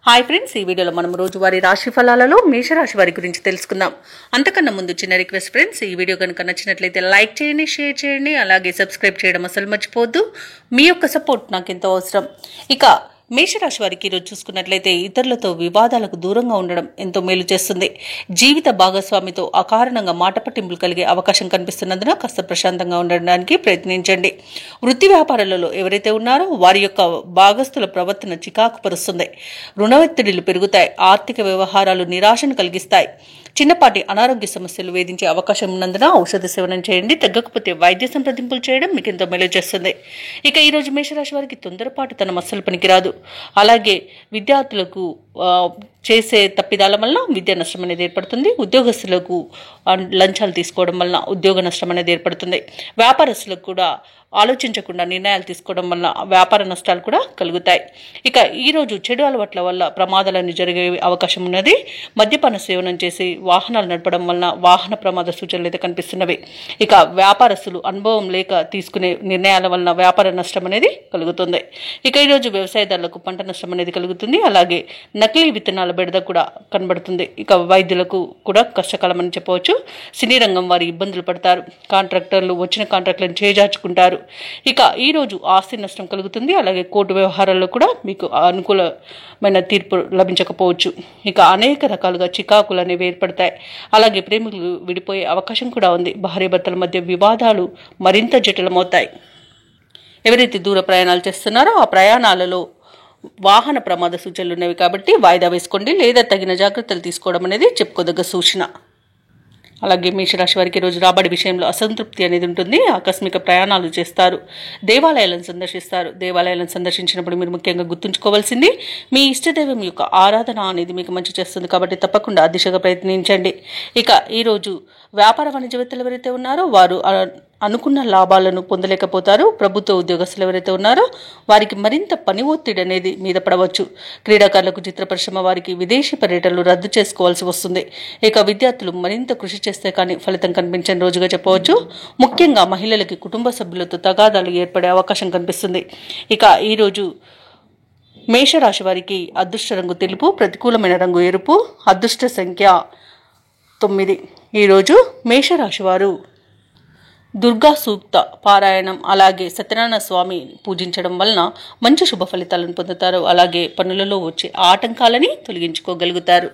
Hi friends, ఈ వీడియోలో మనం రోజువారీ రాశి ఫలాలలో మేషరాశి వారి గురించి తెలుసుకుందాం. అంతకన్నా ముందు చిన్న రిక్వెస్ట్ ఫ్రెండ్స్, ఈ వీడియో కనుక నచ్చినట్లయితే లైక్ చేయండి, షేర్ చేయండి, అలాగే సబ్స్క్రైబ్ చేయడం అసలు మర్చిపోవద్దు. మీ యొక్క సపోర్ట్ నాకు ఎంతో అవసరం. ఇక మేషరాశి వారికి ఈరోజు చూసుకున్నట్లయితే ఇతరులతో వివాదాలకు దూరంగా ఉండడం ఎంతో మేలు చేస్తుంది. జీవిత భాగస్వామితో అకారణంగా మాట పట్టింపులు కలిగే అవకాశం కనిపిస్తున్నందున కాస్త ప్రశాంతంగా ఉండడానికి ప్రయత్నించండి. వృత్తి వ్యాపారాలలో ఎవరైతే ఉన్నారో వారి యొక్క భాగస్తుల ప్రవర్తన చికాకు పరుస్తుంది. రుణ ఒత్తిడిలు పెరుగుతాయి. ఆర్థిక వ్యవహారాలు నిరాశను కలిగిస్తాయి. చిన్నపాటి అనారోగ్య సమస్యలు వేధించే అవకాశం ఉన్నందున ఔషధ సేవనం చేయండి. తగ్గకపోతే వైద్య సంప్రదింపులు చేయడం మీకు ఎంతో మేలు చేస్తుంది. ఇక ఈరోజు మేషరాశి వారికి తొందరపాటు తన అస్సలు పనికిరాదు. అలాగే విద్యార్థులకు చేసే తప్పిదాల వలన విద్యా నష్టం అనేది ఏర్పడుతుంది. ఉద్యోగస్తులకు లంచాలు తీసుకోవడం వలన ఉద్యోగ నష్టం అనేది ఏర్పడుతుంది. వ్యాపారస్తులకు కూడా ఆలోచించకుండా నిర్ణయాలు తీసుకోవడం వల్ల వ్యాపార నష్టాలు కూడా కలుగుతాయి. ఇక ఈరోజు చెడు అలవాట్ల వల్ల ప్రమాదాలన్నీ జరిగే అవకాశం ఉన్నది. మద్యపాన సేవనం చేసి వాహనాలు నడపడం వలన వాహన ప్రమాద సూచనలు అయితే కనిపిస్తున్నవి. ఇక వ్యాపారస్తులు అనుభవం లేక తీసుకునే నిర్ణయాల వలన వ్యాపార నష్టం అనేది కలుగుతుంది. ఇక ఈరోజు వ్యవసాయదారులకు పంట నష్టం అనేది కలుగుతుంది. అలాగే నకిలీ విత్తనాల బెడద కూడా కనబడుతుంది. ఇక వైద్యులకు కూడా కష్టకాలం అని చెప్పవచ్చు. సినీ రంగం వారి ఇబ్బందులు పడతారు. కాంట్రాక్టర్లు వచ్చిన కాంట్రాక్టులను చేజార్చుకుంటారు. ఇక ఈరోజు ఆస్తి నష్టం కలుగుతుంది. అలాగే కోర్టు వ్యవహారాల్లో కూడా మీకు అనుకూలమైన తీర్పు లభించకపోవచ్చు. ఇక అనేక రకాలుగా చికాకులు అనేవి ఏర్పడతాయి. అలాగే ప్రేమికులు విడిపోయే అవకాశం కూడా ఉంది. భార్యాభర్తల మధ్య వివాదాలు మరింత జటిలమవుతాయి. ఎవరైతే దూర ప్రయాణాలు చేస్తున్నారో ఆ ప్రయాణాలలో వాహన ప్రమాద సూచనలు ఉన్నవి కాబట్టి వాయిదా వేసుకోండి, లేదా తగిన జాగ్రత్తలు తీసుకోవడం అనేది చెప్పుకోదగ్గ సూచన. అలాగే మేషరాశి వారికి రోజు రాబడి విషయంలో అసంతృప్తి అనేది ఉంటుంది. ఆకస్మిక ప్రయాణాలు చేస్తారు. దేవాలయాలను సందర్శిస్తారు. దేవాలయాలను సందర్శించినప్పుడు మీరు ముఖ్యంగా గుర్తుంచుకోవాల్సింది మీ ఇష్టదైవం యొక్క ఆరాధన అనేది మీకు మంచి చేస్తుంది కాబట్టి తప్పకుండా ఆ దిశగా ప్రయత్నించండి. ఇక ఈరోజు వ్యాపార వాణిజ్యవేత్తలు ఎవరైతే ఉన్నారో వారు అనుకున్న లాభాలను పొందలేకపోతారు. ప్రభుత్వ ఉద్యోగస్తులు ఎవరైతే ఉన్నారో వారికి మరింత పని ఒత్తిడి అనేది మీద పడవచ్చు. క్రీడాకారులకు, చిత్ర పరిశ్రమ వారికి విదేశీ పర్యటనలు రద్దు చేసుకోవాల్సి వస్తుంది. ఇక విద్యార్థులు మరింత కృషి చేస్తే కానీ ఫలితం కనిపించని రోజుగా చెప్పవచ్చు. ముఖ్యంగా మహిళలకి కుటుంబ సభ్యులతో తగాదాలు ఏర్పడే అవకాశం కనిపిస్తుంది. ఇక ఈరోజు మేషరాశి వారికి అదృష్ట రంగు తెలుపు, ప్రతికూలమైన రంగు ఎరుపు, అదృష్ట సంఖ్య 9. ఈరోజు మేషరాశి వారు దుర్గా సూక్త పారాయణం అలాగే సత్యనారాయణ స్వామి పూజించడం వలన మంచి శుభ ఫలితాలను పొందుతారు. అలాగే పనులలో వచ్చే ఆటంకాలని తొలగించుకోగలుగుతారు.